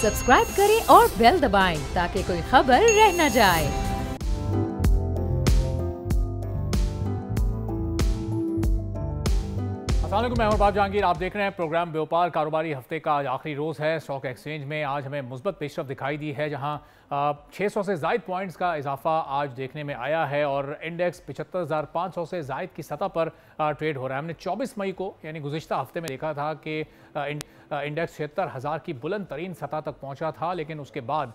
Subscribe करें और bell दबाएं ताकि कोई खबर रह न जाए। अस्सलामुअलैकुम, मैं हूं जहांगीर। आप देख रहे हैं प्रोग्राम व्यापार। कारोबारी हफ्ते का आज आखिरी रोज़ है। स्टॉक एक्सचेंज में आज हमें मुस्बत पेशरफ दिखाई दी है, जहां 600 से ज़ायद पॉइंट्स का इजाफा आज देखने में आया है और इंडेक्स 75,500 से ज़ायद की सतह पर ट्रेड हो रहा है। हमने 24 मई को यानी गुज़िश्ता हफ्ते में देखा था कि इंडेक्स 76,000 की बुलंद तरीन सतह तक पहुंचा था, लेकिन उसके बाद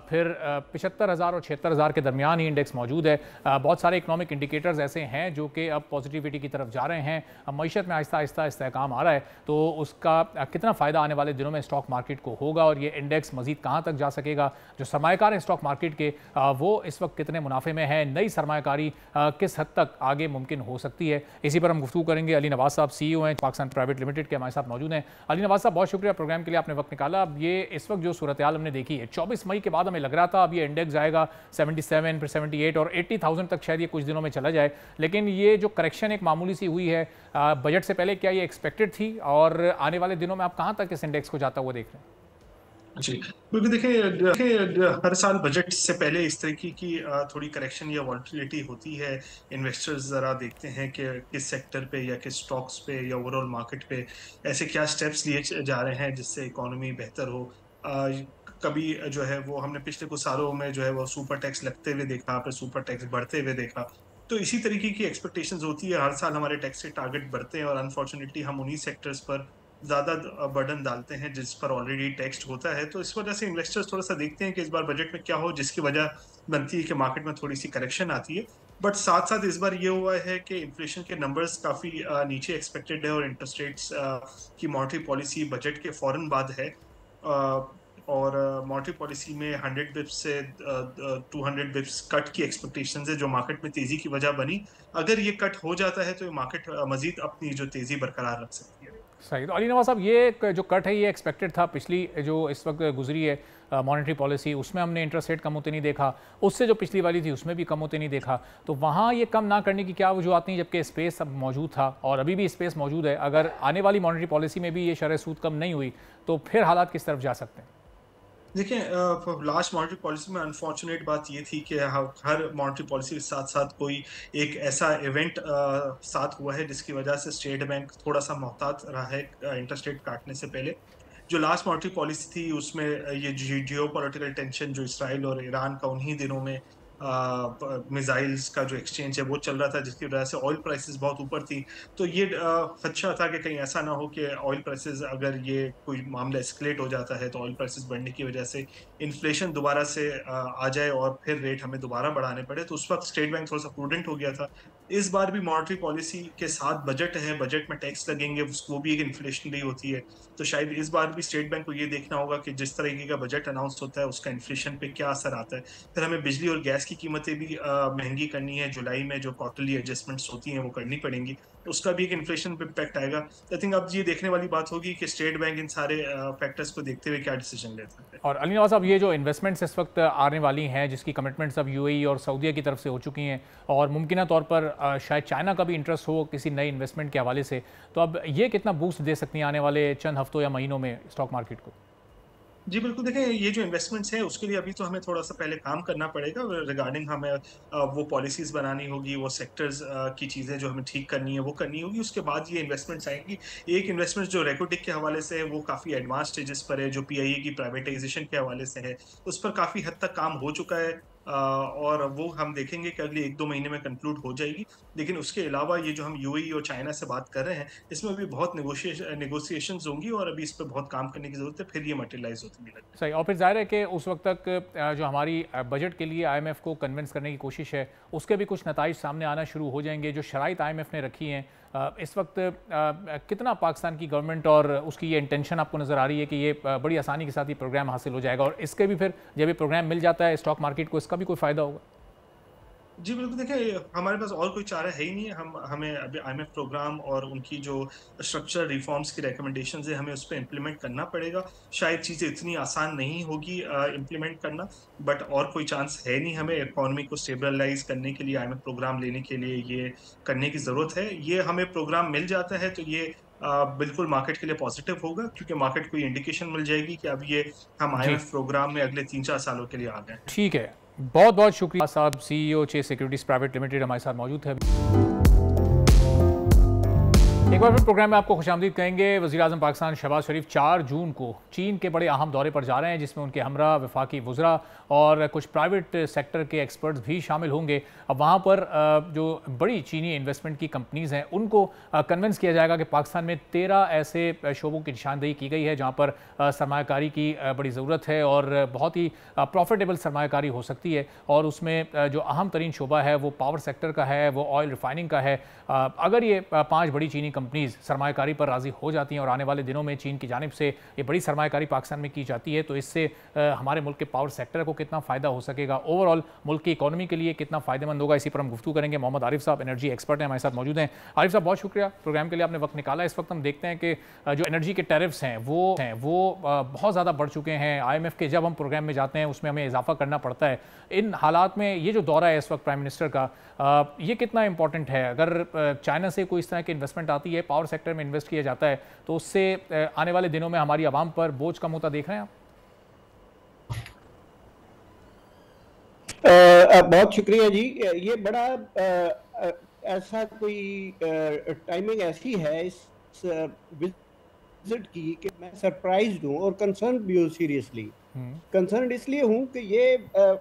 फिर 75,000 और 76,000 के दरमियान ही इंडेक्स मौजूद है। बहुत सारे इकोनॉमिक इंडिकेटर्स ऐसे हैं जो कि अब पॉजिटिविटी की तरफ जा रहे हैं। मईशत में आहिस्ता आहिस्ता इस्तेहकाम आ रहा है, तो उसका कितना फ़ायदा आने वाले दिनों में स्टॉक मार्केट को होगा और ये इंडेक्स मज़ीद कहाँ तक जा सकेगा। जो सरमायाकार हैं स्टॉक मार्केट के, वो इस वक्त कितने मुनाफे में है, नई सरमायाकारी किस हद तक आगे मुमकिन हो सकती है, इसी पर हम गुफ्तगू करेंगे। अली नवाज साहब CEO हैं पाकिस्तान प्राइवेट लिमिटेड के, हमारे साथ मौजूद हैं। अली नवाज साहब, बहुत शुक्रिया प्रोग्राम के लिए आपने वक्त निकाला। अब ये इस वक्त जो सूरत हाल हमने देखी है, 24 मई के बाद हमें लग रहा था अब ये इंडेक्स जाएगा 77, फिर 78 और 80,000 तक शायद ये कुछ दिनों में चला जाए, लेकिन ये जो करेक्शन एक मामूली सी हुई है बजट से पहले, क्या ये एक्सपेक्टेड थी और आने वाले दिनों में आप कहाँ तक इस इंडेक्स को जाता हुआ देख रहे हैं? जी, क्योंकि देखिए हर साल बजट से पहले इस तरीके की थोड़ी करेक्शन या वॉलेटिलिटी होती है। इन्वेस्टर्स ज़रा देखते हैं कि किस सेक्टर पे या किस स्टॉक्स पे या ओवरऑल मार्केट पे ऐसे क्या स्टेप्स लिए जा रहे हैं जिससे इकोनॉमी बेहतर हो। कभी जो है वो हमने पिछले कुछ सालों में जो है वो सुपर टैक्स लगते हुए देखा, फिर सुपर टैक्स बढ़ते हुए देखा। तो इसी तरीके की एक्सपेक्टेशंस होती है, हर साल हमारे टैक्स के टारगेट बढ़ते हैं और अनफॉर्चुनेटली हम उन्हीं सेक्टर्स पर ज़्यादा बर्डन डालते हैं जिस पर ऑलरेडी टैक्स्ड होता है। तो इस वजह से इन्वेस्टर्स थोड़ा-सा देखते हैं कि इस बार बजट में क्या हो, जिसकी वजह बनती है कि मार्केट में थोड़ी-सी करेक्शन आती है। बट साथ-साथ इस बार ये हुआ है कि इन्फ्लेशन के नंबर्स काफ़ी नीचे एक्सपेक्टेड है और इंटरेस्ट रेट्स की मॉनेटरी पॉलिसी बजट के फ़ौरन बाद है। और मॉनेटरी पॉलिसी में 100 बिप्स से 200 बिप्स कट की एक्सपेक्टेशंस है, जो मार्केट में तेज़ी की वजह बनी। अगर ये कट हो जाता है तो ये मार्केट मज़ीद अपनी जो तेज़ी बरकरार रख सकती है। सही। तो अली नवाज साहब, ये जो कट है ये एक्सपेक्टेड था। पिछली जो इस वक्त गुजरी है मॉनेटरी पॉलिसी, उसमें हमने इंटरेस्ट रेट कम होते नहीं देखा, उससे जो पिछली वाली थी उसमें भी कम होते नहीं देखा। तो वहाँ ये कम ना करने की क्या वजूहत नहीं, जबकि स्पेस अब मौजूद था और अभी भी स्पेस मौजूद है। अगर आने वाली मॉनेटरी पॉलिसी में भी ये शरह सूद कम नहीं हुई तो फिर हालात किस तरफ जा सकते हैं? देखिए, लास्ट मॉनेटरी पॉलिसी में अनफॉर्चुनेट बात ये थी कि हर मॉनेटरी पॉलिसी के साथ-साथ कोई एक ऐसा इवेंट साथ हुआ है जिसकी वजह से स्टेट बैंक थोड़ा-सा मोहतात रहा है इंटरेस्ट रेट काटने से पहले। जो लास्ट मॉनेटरी पॉलिसी थी उसमें ये जियोपॉलिटिकल टेंशन जो इस्राइल और ईरान का उन्हीं दिनों में मिसाइल्स का जो एक्सचेंज है वो चल रहा था, जिसकी वजह से ऑयल प्राइसेस बहुत ऊपर थी। तो ये खदशा था कि कहीं ऐसा ना हो कि ऑयल प्राइसेस, अगर ये कोई मामला एस्केलेट हो जाता है तो ऑयल प्राइसेस बढ़ने की वजह से इन्फ्लेशन दोबारा से आ जाए और फिर रेट हमें दोबारा बढ़ाने पड़े। तो उस वक्त स्टेट बैंक थोड़ा सा प्रूडेंट हो गया था। इस बार भी मॉनेटरी पॉलिसी के साथ बजट है, बजट में टैक्स लगेंगे, वो भी एक इन्फ्लेशनरी होती है। तो शायद इस बार भी स्टेट बैंक को ये देखना होगा कि जिस तरीके का बजट अनाउंस होता है उसका इन्फ्लेशन पे क्या असर आता है। फिर हमें बिजली और गैस की कीमतें भी महंगी करनी है। जुलाई में जो क्वार्टरली एडजस्टमेंट्स होती हैं वो करनी पड़ेंगी, तो उसका भी एक इन्फ्लेशन पे इम्पैक्ट आएगा। आई थिंक अब ये देखने वाली बात होगी कि स्टेट बैंक इन सारे फैक्टर्स को देखते हुए क्या डिसीजन लेता है। और अली नवाज साहब, ये जो इन्वेस्टमेंट्स इस वक्त आने वाली हैं, जिसकी कमिटमेंट्स अब UAE और सऊदीया की तरफ से हो चुकी हैं और मुमकिन तौर पर शायद चाइना का भी इंटरेस्ट हो किसी नई इन्वेस्टमेंट के हवाले से, तो अब ये कितना बूस्ट दे सकती हैं आने वाले चंद हफ्तों या महीनों में स्टॉक मार्केट को? जी, बिल्कुल। देखिए, ये जो इन्वेस्टमेंट्स हैं उसके लिए अभी तो हमें थोड़ा-सा पहले काम करना पड़ेगा। रिगार्डिंग हमें वो पॉलिसीज़ बनानी होगी, वो सेक्टर्स की चीज़ें जो हमें ठीक करनी है वो करनी होगी। उसके बाद ये इन्वेस्टमेंट्स आएँगी। एक इन्वेस्टमेंट जो रेकोटिक के हवाले से है वो काफ़ी एडवांस स्टेजेस पर है, जो PIA की प्राइवेटाइज़ेशन के हवाले से है, उस पर काफ़ी हद तक काम हो चुका है। और वो हम देखेंगे कि अगले 1-2 महीने में कंक्लूड हो जाएगी। लेकिन उसके अलावा ये जो हम UAE और चाइना से बात कर रहे हैं, इसमें भी बहुत नेगोशिएशंस होंगी और अभी इस पे बहुत काम करने की ज़रूरत है, फिर ये मटेरियलाइज़ होती है। सही। और फिर ज़ाहिर है कि उस वक्त तक जो हमारी बजट के लिए IMF को कन्विंस करने की कोशिश है, उसके भी कुछ नताइज सामने आना शुरू हो जाएंगे। जो शराइत IMF ने रखी हैं, इस वक्त कितना पाकिस्तान की गवर्नमेंट और उसकी ये इंटेंशन आपको नज़र आ रही है कि ये बड़ी आसानी के साथ ये प्रोग्राम हासिल हो जाएगा और इसके भी फिर जब ये प्रोग्राम मिल जाता है स्टॉक मार्केट को, इसका भी कोई फ़ायदा होगा? जी, बिल्कुल। देखिए, हमारे पास और कोई चारा है ही नहीं है। हमें अभी IMF प्रोग्राम और उनकी जो स्ट्रक्चरल रिफॉर्म्स की रिकमेंडेशंस है, हमें उस पे इम्प्लीमेंट करना पड़ेगा। शायद चीज़ें इतनी आसान नहीं होगी इम्प्लीमेंट करना, बट और कोई चांस है नहीं हमें इकोनॉमी को स्टेबलाइज़ करने के लिए, IMF प्रोग्राम लेने के लिए ये करने की ज़रूरत है। ये हमें प्रोग्राम मिल जाता है तो ये बिल्कुल मार्केट के लिए पॉजिटिव होगा, क्योंकि मार्केट को इंडिकेशन मिल जाएगी कि अब ये हम जी IMF प्रोग्राम में अगले 3-4 सालों के लिए आ गए हैं। ठीक है, बहुत बहुत शुक्रिया साहब। CEO Chase securities private limited हमारे साथ मौजूद है। एक बार फिर प्रोग्राम में आपको खुशामदीद कहेंगे। वज़ीर-ए-आज़म पाकिस्तान शहबाज शरीफ 4 जून को चीन के बड़े अहम दौरे पर जा रहे हैं, जिसमें उनके हमरा वफाकी वज़रा और कुछ प्राइवेट सेक्टर के एक्सपर्ट्स भी शामिल होंगे। अब वहाँ पर जो बड़ी चीनी इन्वेस्टमेंट की कंपनीज़ हैं उनको कन्विंस किया जाएगा कि पाकिस्तान में 13 ऐसे शोबों की निशानदेही की गई है जहाँ पर सरमायाकारी की बड़ी ज़रूरत है और बहुत ही प्रॉफिटेबल सरमायाकारी हो सकती है। और उसमें जो अहम तरीन शोबा है वो पावर सेक्टर का है, वो ऑयल रिफाइनिंग का है। अगर ये 5 बड़ी चीनी कंपनीज सरमायाकारी पर राज़ी हो जाती हैं और आने वाले दिनों में चीन की जानिब से ये बड़ी सरमायाकारी पाकिस्तान में की जाती है, तो इससे हमारे मुल्क के पावर सेक्टर को कितना फ़ायदा हो सकेगा, ओवरऑल मुल्क की इकोनॉमी के लिए कितना फ़ायदेमंद होगा, इसी पर हम गुफ्तगू करेंगे। मोहम्मद आरिफ साहब एनर्जी एक्सपर्ट हैं, हमारे साथ मौजूद हैं। आरिफ साहब बहुत शुक्रिया प्रोग्राम के लिए, आपने वक्त निकाला। इस वक्त हम देखते हैं कि जो एनर्जी के टैरिफ्स हैं वो बहुत ज़्यादा बढ़ चुके हैं। IMF के जब हम प्रोग्राम में जाते हैं उसमें हमें इजाफा करना पड़ता है। इन हालात में ये जो दौरा है इस वक्त प्राइम मिनिस्टर का, ये कितना इंपॉर्टेंट है? अगर चाइना से कोई इस तरह की इन्वेस्टमेंट आती है, पावर सेक्टर में इन्वेस्ट किया जाता है, तो उससे आने वाले दिनों में हमारी आवाम पर बोझ कम होता देख रहे हैं आप? बहुत शुक्रिया जी। ये बड़ा ऐसा कोई टाइमिंग ऐसी है इस विजिट की कि मैं सरप्राइज्ड हूँ और कंसर्न भी हूँ। सीरियसली कंसर्न इसलिए हूँ कि ये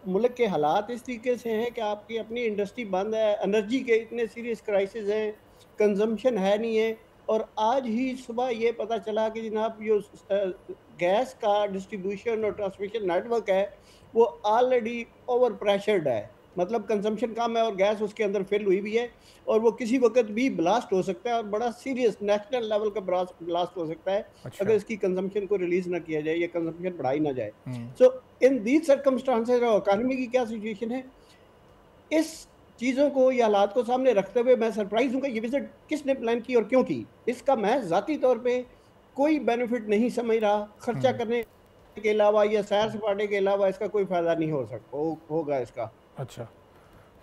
मुल्क के हालात इस तरीके से हैं कि आपकी अपनी इंडस्ट्री बंद है, एनर्जी के इतने सीरियस क्राइसिस हैं, कंजम्पशन है नहीं है। और आज ही सुबह ये पता चला कि जनाब जो गैस का डिस्ट्रीब्यूशन और ट्रांसमिशन नेटवर्क है वो ऑलरेडी ओवर प्रेशर्ड है, मतलब कंजम्पशन कम है और गैस उसके अंदर फिल हुई भी है और वो किसी वक्त भी ब्लास्ट हो सकता है और बड़ा सीरियस नेशनल लेवल का ब्लास्ट हो सकता है अगर इसकी कंजम्पशन को रिलीज ना किया जाए या कंजम्पशन बढ़ाई ना जाए। सो इन दीज सर्कमस्टांसेस इकोनॉमी की क्या सिचुएशन है, इस चीज़ों को या हालात को सामने रखते हुए मैं सरप्राइज हूँ कि ये विजिट किसने प्लान की और क्यों की। इसका मैं ज़ाती तौर पे कोई बेनिफिट नहीं समझ रहा। खर्चा करने के अलावा या सैर सपाटे के अलावा इसका कोई फायदा नहीं हो सकता होगा इसका। अच्छा,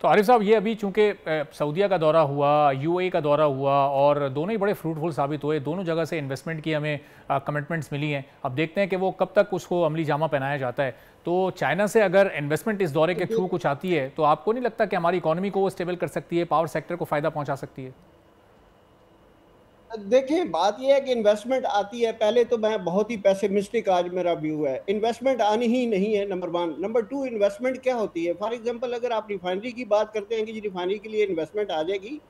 तो आरिफ साहब ये अभी चूंकि सऊदीया का दौरा हुआ, UAE का दौरा हुआ और दोनों ही बड़े फ्रूटफुल साबित हुए, दोनों जगह से इन्वेस्टमेंट की हमें कमिटमेंट्स मिली हैं। अब देखते हैं कि वो कब तक उसको अमली जामा पहनाया जाता है। तो चाइना से अगर इन्वेस्टमेंट इस दौरे के थ्रू कुछ आती है तो आपको नहीं लगता कि हमारी इकोनॉमी को वो स्टेबल कर सकती है, पावर सेक्टर को फ़ायदा पहुँचा सकती है? देखिए बात यह है कि इन्वेस्टमेंट आती है, पहले तो मैं बहुत ही पैसिमिस्टिक आज मेरा व्यू है, इन्वेस्टमेंट आनी ही नहीं है नंबर 1। नंबर 2 इन्वेस्टमेंट क्या होती है? फॉर एग्जांपल अगर आप रिफाइनरी की बात करते हैं कि जी रिफाइनरी के लिए इन्वेस्टमेंट आ जाएगी,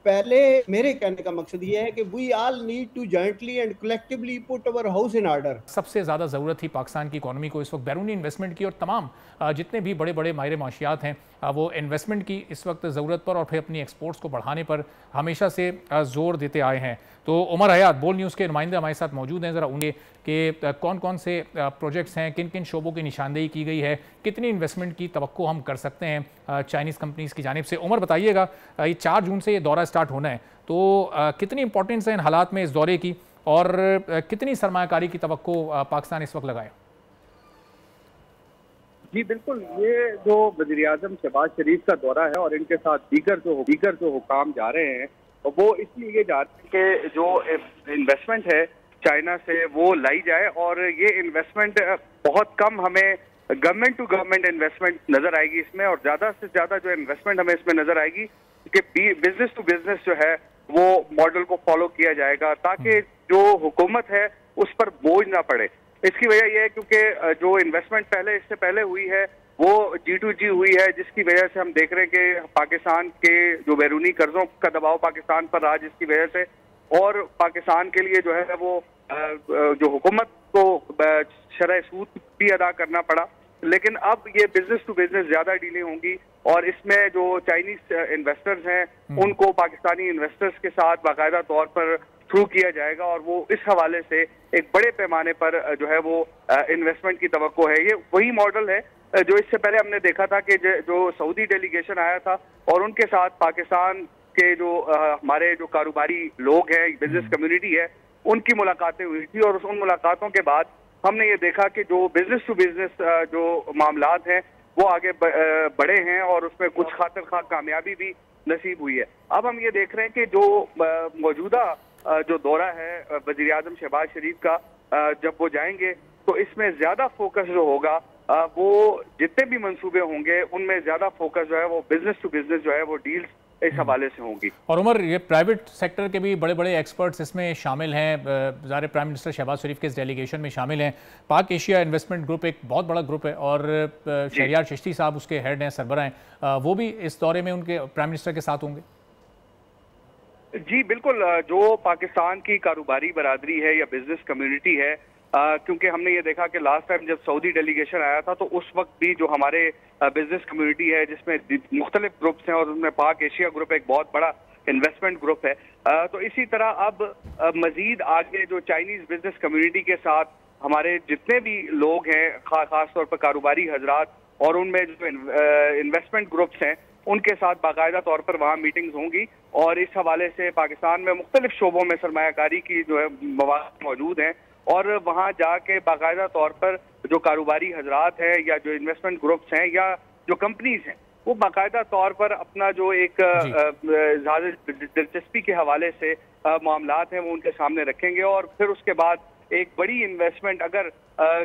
पहले मेरे कहने का मकसद ये है कि we all need to jointly and collectively put our house in order. सबसे ज़्यादा ज़रूरत थी पाकिस्तान की इकोनॉमी को इस वक्त बैरूनी इन्वेस्टमेंट की और तमाम जितने भी बड़े बड़े माहिर माशियात हैं वो इन्वेस्टमेंट की इस वक्त ज़रूरत पर और फिर अपनी एक्सपोर्ट्स को बढ़ाने पर हमेशा से ज़ोर देते आए हैं। तो उमर हयात बोल न्यूज़ के नुमाइंदे हमारे साथ मौजूद हैं, ज़रा उनके कि कौन कौन से प्रोजेक्ट्स हैं, किन किन शोबों की निशानदेही की गई है, कितनी इन्वेस्टमेंट की तवक्को हम कर सकते हैं चाइनीज़ कंपनीज़ की जानिब से। उमर बताइएगा, ये 4 जून से ये दौरा स्टार्ट होना है, तो कितनी इंपॉर्टेंस है इन हालात में इस दौरे की और कितनी सरमायाकारी की तवक्को पाकिस्तान इस वक्त लगाए? जी बिल्कुल, ये जो वज़ीर-ए-आज़म शहबाज शरीफ का दौरा है और इनके साथ दीगर जो हुकाम जा रहे हैं वो इसलिए जा रहे हैं कि जो इन्वेस्टमेंट है चाइना से वो लाई जाए और ये इन्वेस्टमेंट बहुत कम हमें गवर्नमेंट टू गवर्नमेंट इन्वेस्टमेंट नजर आएगी इसमें, और ज़्यादा से ज़्यादा जो इन्वेस्टमेंट हमें इसमें नजर आएगी कि बिजनेस टू बिजनेस जो है वो मॉडल को फॉलो किया जाएगा ताकि जो हुकूमत है उस पर बोझ ना पड़े। इसकी वजह यह है क्योंकि जो इन्वेस्टमेंट इससे पहले हुई है वो G2G हुई है, जिसकी वजह से हम देख रहे हैं कि पाकिस्तान के जो बैरूनी कर्जों का दबाव पाकिस्तान पर रहा, जिसकी वजह से और पाकिस्तान के लिए जो है वो जो हुकूमत को शरह सूद भी अदा करना पड़ा। लेकिन अब ये बिजनेस टू बिजनेस ज्यादा डीलें होंगी और इसमें जो चाइनीज इन्वेस्टर्स हैं उनको पाकिस्तानी इन्वेस्टर्स के साथ बाकायदा तौर पर थ्रू किया जाएगा और वो इस हवाले से एक बड़े पैमाने पर जो है वो इन्वेस्टमेंट की तवक्को है। ये वही मॉडल है जो इससे पहले हमने देखा था कि जो सऊदी डेलीगेशन आया था और उनके साथ पाकिस्तान के जो हमारे जो कारोबारी लोग हैं, बिजनेस कम्युनिटी है, उनकी मुलाकातें हुई थी और उन मुलाकातों के बाद हमने ये देखा कि जो बिजनेस टू बिजनेस जो मामलात हैं वो आगे बढ़े हैं और उसमें कुछ खातिर खा कामयाबी भी नसीब हुई है। अब हम ये देख रहे हैं कि जो मौजूदा जो दौरा है वज़ीर आज़म शहबाज शरीफ का, जब वो जाएंगे तो इसमें ज्यादा फोकस जो होगा वो जितने भी मंसूबे होंगे उनमें ज्यादा फोकस जो है वो बिजनेस टू बिजनेस जो है वो डील्स इस हवाले से होंगी। और उमर, ये प्राइवेट सेक्टर के भी बड़े बड़े एक्सपर्ट्स इसमें शामिल हैं, ज़ाहिर प्राइम मिनिस्टर शहबाज शरीफ के इस डेलीगेशन में शामिल हैं। पाक एशिया इन्वेस्टमेंट ग्रुप एक बहुत बड़ा ग्रुप है और शहरियार चिश्ती साहब उसके हेड हैं, सरबराह हैं, वो भी इस दौरे में उनके प्राइम मिनिस्टर के साथ होंगे। जी बिल्कुल, जो पाकिस्तान की कारोबारी बरादरी है या बिजनेस कम्युनिटी है, क्योंकि हमने ये देखा कि लास्ट टाइम जब सऊदी डेलीगेशन आया था तो उस वक्त भी जो हमारे बिजनेस कम्युनिटी है जिसमें मुख्तलिफ ग्रुप्स हैं और उनमें पाक एशिया ग्रुप एक बहुत बड़ा इन्वेस्टमेंट ग्रुप है, तो इसी तरह अब मजीद आगे जो चाइनीज बिजनेस कम्युनिटी के साथ हमारे जितने भी लोग हैं, खास तौर पर कारोबारी हजरात और उनमें जो इन्वेस्टमेंट ग्रुप्स हैं उनके साथ बाकायदा तौर पर वहाँ मीटिंग्स होंगी और इस हवाले से पाकिस्तान में मुख्तलिफ शोबों में सरमायाकारी की जो है मौक़े मौजूद हैं और वहाँ जाके बाकायदा तौर पर जो कारोबारी हजरात हैं या जो इन्वेस्टमेंट ग्रुप्स हैं या जो कंपनीज हैं वो बाकायदा तौर पर अपना जो एक दिलचस्पी के हवाले से मामलात हैं वो उनके सामने रखेंगे और फिर उसके बाद एक बड़ी इन्वेस्टमेंट अगर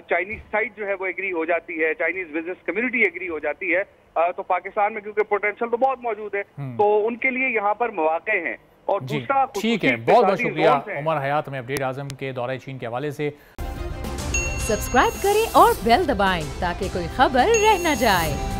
चाइनीज साइड जो है वो एग्री हो जाती है, चाइनीज बिजनेस कम्युनिटी एग्री हो जाती है, तो पाकिस्तान में क्योंकि पोटेंशियल तो बहुत मौजूद है तो उनके लिए यहाँ पर मौके हैं। और दूसरा, ठीक है, बहुत बहुत शुक्रिया उमर हयात में अपडेट आजम के दौरे चीन के हवाले से। सब्सक्राइब करें और बेल दबाएं ताकि कोई खबर रह न जाए।